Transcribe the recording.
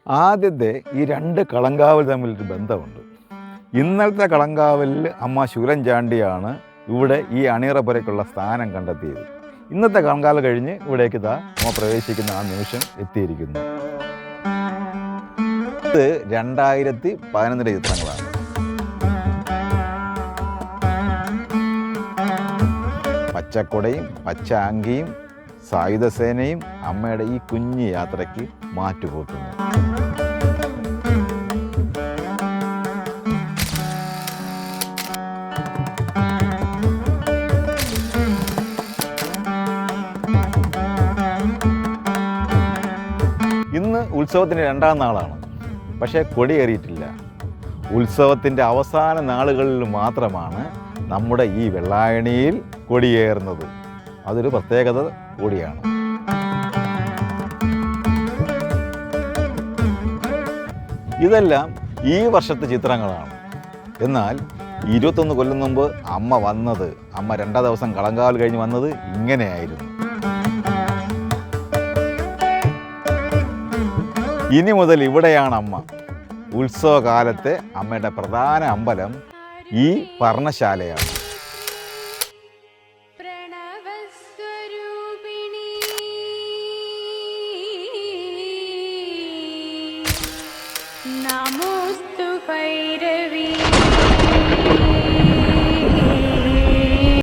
ആദ്യത്തെ ഈ രണ്ട് കളങ്കാവൽ തമ്മിലൊരു ബന്ധമുണ്ട്. ഇന്നലത്തെ കളങ്കാവലിൽ അമ്മ ശൂലം ചാണ്ടിയാണ് ഇവിടെ ഈ അണിയറപ്പുരയ്ക്കുള്ള സ്ഥാനം കണ്ടെത്തിയത്. ഇന്നത്തെ കളങ്കാവൽ കഴിഞ്ഞ് ഇവിടേക്ക് അമ്മ പ്രവേശിക്കുന്ന ആ നിമിഷം എത്തിയിരിക്കുന്നു. ഇത് 2011 ചിത്രങ്ങളാണ്. പച്ചക്കുടയും പച്ച അങ്കിയും സായുധസേനയും അമ്മയുടെ ഈ കുഞ്ഞു യാത്രയ്ക്ക് മാറ്റുകൂട്ടുന്നു. ഇന്ന് ഉത്സവത്തിൻ്റെ 2ാം നാളാണ്. പക്ഷേ കൊടിയേറിയിട്ടില്ല. ഉത്സവത്തിൻ്റെ അവസാന നാളുകളിൽ മാത്രമാണ് നമ്മുടെ ഈ വെള്ളായണിയിൽ കൊടിയേറുന്നത്. അതൊരു പ്രത്യേകത കൂടിയാണ്. ഇതെല്ലാം ഈ വർഷത്തെ ചിത്രങ്ങളാണ്. എന്നാൽ 21 കൊല്ലം മുമ്പ് അമ്മ 2 ദിവസം കളങ്കാവൽ കഴിഞ്ഞ് വന്നത് ഇങ്ങനെയായിരുന്നു. ഇനി മുതൽ ഇവിടെയാണ് അമ്മ. ഉത്സവകാലത്തെ അമ്മയുടെ പ്രധാന അമ്പലം ഈ പർണശാലയാണ്. നമോസ്തു ഭൈരവി